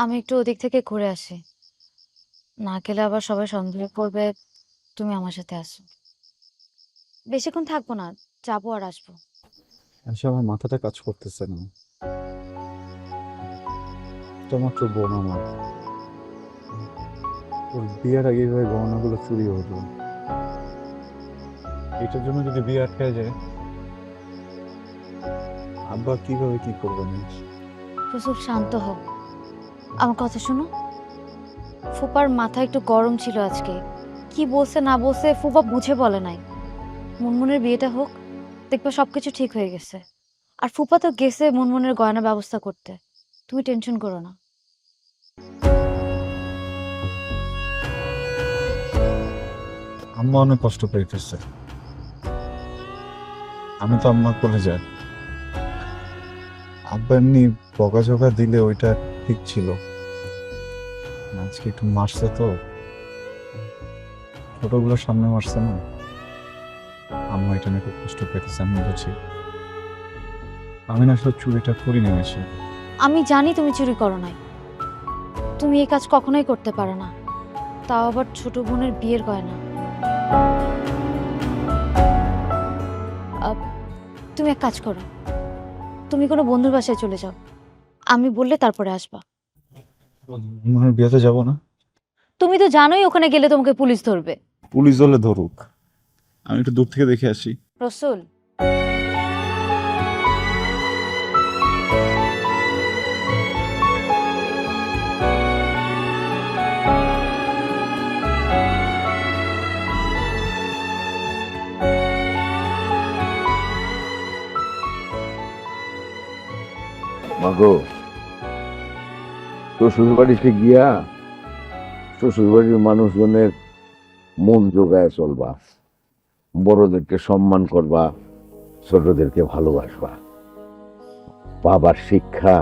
আমি একটু ওদিক থেকে ঘুরে আসি, না গেলে আবার সবাই সন্দেহ করবে তুমি আমার সাথে আসো। বেশিক্ষণ থাকবো না, যাবো আর আসবো। আসলে আমার মাথাটা কাজ করতেছে না। তো মাত্র বোন আমার, ওর বিয়ের আগে এইভাবে গহনাগুলো চুরি হলো। এটার জন্য যদি বিয়ে আটকায় যায়, আব্বা কিভাবে কি করবেন? প্রসব শান্ত হও, আমার কথা শোনো। ফুপার মাথা একটু গরম ছিল আজকে, কি বলছে না বলছে ফুপা বুঝে বলে নাই। মুনমুনের বিয়েটা হোক, দেখবা সবকিছু ঠিক হয়ে গেছে। আর ফুপা তো গেছে মুনমুনের গয়না ব্যবস্থা করতে, তুমি টেনশন করো না। আম্মা অনেক কষ্ট পাইতেছে। আমি তো আম্মার কোলে যাই। আব্বা এমনি বকাঝকা দিলে ওইটা ঠিক ছিল, আজকে একটু মারছে তো, ছোটগুলোর সামনে মারছে না। আম্মা এটা নিয়ে খুব কষ্ট পেতেছে, আমি বুঝি। আমি না আসলে চুরিটা করি না এসে। আমি জানি তুমি চুরি করো নাই, তুমি এই কাজ কখনোই করতে পারো না, তাও আবার ছোট বোনের বিয়ের গয়না। আহ, তুমি এক কাজ করো, তুমি কোনো বন্ধুর বাসায় চলে যাও, আমি বললে তারপরে আসবা। মনে বিয়েতে যাবো না। তুমি তো জানোই ওখানে গেলে তোমাকে পুলিশ ধরবে। পুলিশ হলে ধরুক, আমি একটু দূর থেকে দেখে আসি। রসুল, মাগো, শ্বশুর বাড়িতে গিয়া শ্বশুর বাড়ির মানুষজনের মন জোগায় চলবা, বড়দেরকে সম্মান করবা, ছোটদেরকে ভালোবাসবা। বাবার শিক্ষা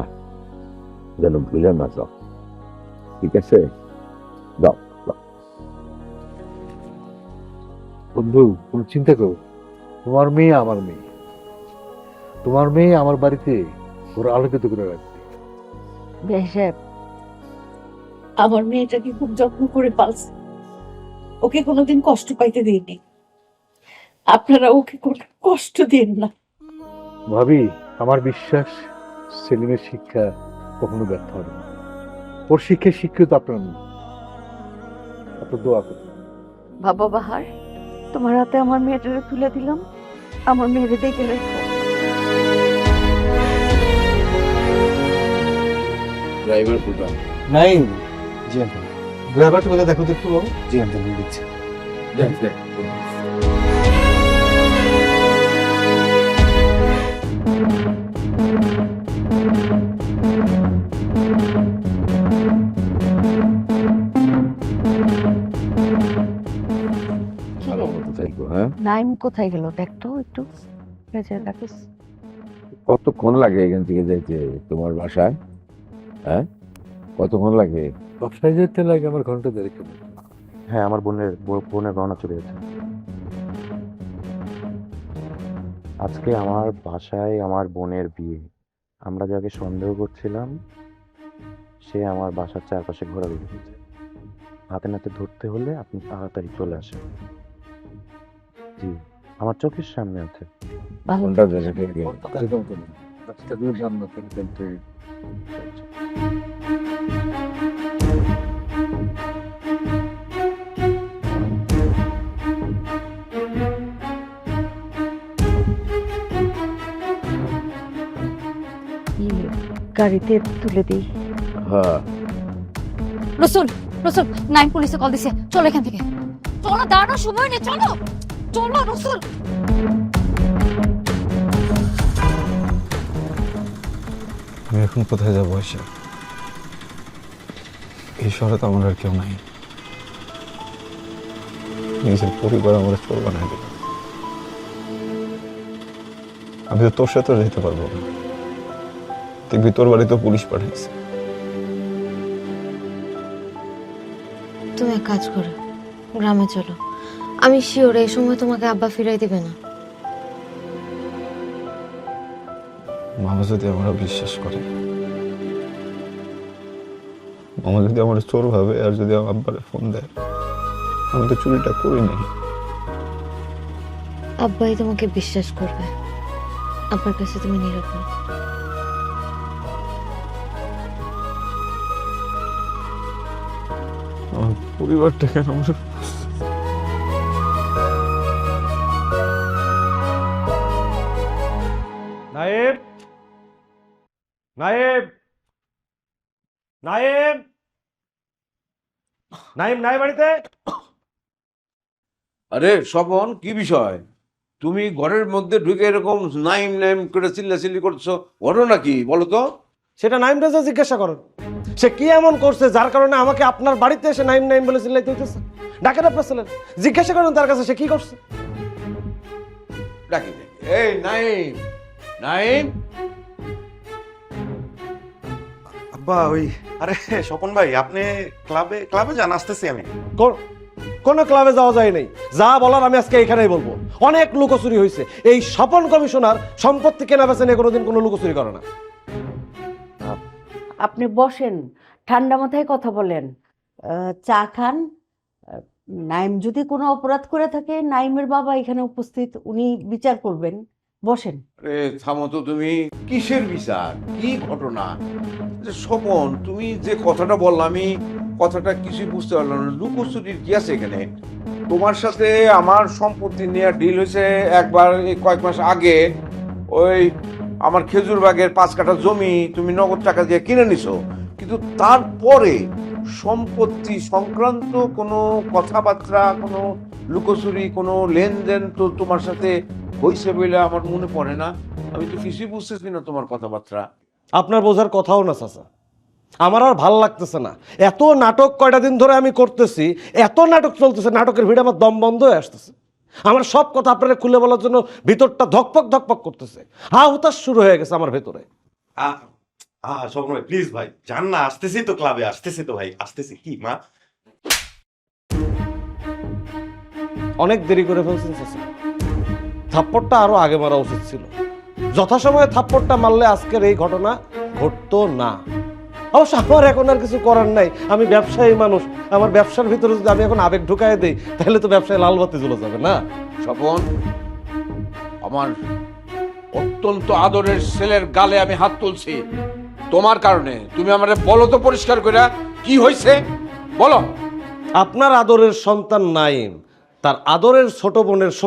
যেন ভুলে না যাও, ঠিক আছে? যাও যাও। বন্ধু, কোনো চিন্তা করো, তোমার মেয়ে আমার মেয়ে, তোমার মেয়ে আমার বাড়িতে ওর আলোকিত করে রাখবে। সাহেব, আমার মেয়েটাকে খুব যত্ন করে পালছে, ওকে কোনোদিন কষ্ট পাইতে দিইনি। আপনারা ওকে কোনো কষ্ট দিন না। ভাবি, আমার বিশ্বাস সেলিমের শিক্ষা কখনো ব্যর্থ হবে না। ওর শিক্ষায় শিক্ষিত আপনার মেয়ে। আপনার দোয়া করুন। বাবা বাহার, তোমার হাতে আমার মেয়েটারে তুলে দিলাম, আমার মেয়েরে দেখে রেখো। ড্রাইভার কোথায়? নাই জি আঙ্কেল, ড্রাইভারটা কোথায় দেখো তো একটু বাবু। জি আঙ্কেল, আমি দিচ্ছি। দেখ দেখ। ভালো মতো থাকবো, হ্যাঁ? নাইম কোথায় গেল দেখতো একটু, রাখিস। কতক্ষণ লাগে এখান থেকে যাইতে তোমার বাসায়? হ্যাঁ, কতক্ষণ লাগে? বাসায় যেতে লাগে আমার ঘন্টা দেড়েক। হ্যাঁ, আমার বোনের গহনা চলে গেছে। আজকে আমার বাসায় আমার বোনের বিয়ে। আমরা যাকে সন্দেহ করছিলাম সে আমার বাসার চারপাশে ঘোরাঘুরি করছে। হাতে নাতে ধরতে হলে আপনি তাড়াতাড়ি চলে আসেন। জি, আমার চোখের সামনে আছে। ঘন্টা দেড়েক লাগে। গাড়িতে তুলে দিই। হ্যাঁ, রসুল, রসুল, নাইম পুলিশে কল দিছে, চলো এখান থেকে। চলো, দাঁড়ানো সময় নেই, চলো চলো রসুল। আমি এখন কোথায় যাবো এসে? এই শহরে তো আমার আর কেউ নাই, নিজের পরিবার আমার চলবে না। আমি তো তোর সাথে যেতে পারবো না, দেখবি তোর বাড়িতে পুলিশ পাঠাইছে। তুমি এক কাজ করো, গ্রামে চলো, আমি শিওর এই সময় তোমাকে আব্বা ফিরাই দিবে না। মামা যদি আমরা বিশ্বাস করে, মামা যদি আমার চোর ভাবে আর যদি আমার আব্বারে ফোন দেয়, আমি তো চুরিটা করিনি। আব্বাই তোমাকে বিশ্বাস করবে, আব্বার কাছে তুমি নিরাপদ। আমার পরিবারটা কেন আমার নায়েব, নায়েব, নায়েব, নায়েব নাই বাড়িতে? আরে স্বপন, কি বিষয়? তুমি ঘরের মধ্যে ঢুকে এরকম নাইম নাইম করে চিল্লাচিল্লি করছো, ঘটনা কি বলো তো? সেটা নাইম রাজা জিজ্ঞাসা করেন। সে কি এমন করছে যার কারণে আমাকে আপনার বাড়িতে এসে নাইম নাইম বলে চিল্লাইতে হইতেছে? ডাকেন আপনার ছেলের, জিজ্ঞাসা করেন তার কাছে সে কি করছে। ডাকি ডাকি, এই নাইম, নাইম। আব্বা ওই, আরে স্বপন ভাই আপনি ক্লাবে ক্লাবে যান, আসতেছি আমি। কোনো ক্লাবে যাওয়া যায় নাই, যা বলার আমি আজকে এখানেই বলবো। অনেক লুকোচুরি হয়েছে, এই স্বপন কমিশনার সম্পত্তি কেনা বেচা নিয়ে কোনোদিন কোনো লুকোচুরি করে না। আপনি বসেন, ঠান্ডা মাথায় কথা বলেন, চা খান। নাইম যদি কোনো অপরাধ করে থাকে, নাইমের বাবা এখানে উপস্থিত, উনি বিচার করবেন। বসেন। আরে থামো তো তুমি, কিসের বিচার, কি ঘটনা? স্বপন, তুমি যে কথাটা বললাম, আমি কথাটা কিছুই বুঝতে পারলাম না। লুকোচুরির কি আছে এখানে? তোমার সাথে আমার সম্পত্তি নিয়ে ডিল হয়েছে একবার, এই কয়েক মাস আগে। ওই আমার খেজুর বাগের 5 কাঠা জমি তুমি নগদ টাকা দিয়ে কিনে নিছো, কিন্তু তারপরে সম্পত্তি সংক্রান্ত কোনো কথাবার্তা, কোনো লুকোচুরি, কোনো লেনদেন তো তোমার সাথে হয়েছে বলে আমার মনে পড়ে না। আমি তো কিছুই বুঝতেছি না তোমার কথাবার্তা। আপনার বোঝার কথাও না চাচা, আমার আর ভাল লাগতেছে না। এত নাটক কয়টা দিন ধরে আমি করতেছি, এত নাটক চলতেছে, নাটকের ভিড়ে আমার দম বন্ধ হয়ে আসতেছে। আমার সব কথা আপনারা খুলে বলার জন্য ভিতরটা ধকপক ধকপক করতেছে, হা হুতাশ শুরু হয়ে গেছে আমার ভেতরে। স্বপন ভাই প্লিজ ভাই যান না, আসতেছি তো ক্লাবে, আসতেছি তো ভাই, আসতেছি। কি মা? অনেক দেরি করে ফেলছেন চাচা, থাপ্পড়টা আরো আগে মারা উচিত ছিল। যথাসময়ে থাপ্পড়টা মারলে আজকের এই ঘটনা ঘটতো না। অবশ্য আমার এখন আর কিছু করার নাই, আমি ব্যবসায়ী মানুষ। আমার ব্যবসার ভিতরে যদি আমি এখন আবেগ ঢুকাই দিই, তাহলে তো ব্যবসায় লালবাতি জ্বলে যাবে না। স্বপন, আমার অত্যন্ত আদরের ছেলের গালে আমি হাত তুলছি তোমার কারণে। তুমি আমারে বলো তো পরিষ্কার করে কি হয়েছে, বলো। আপনার আদরের সন্তান নাইম তার আদরের ছোট বোনের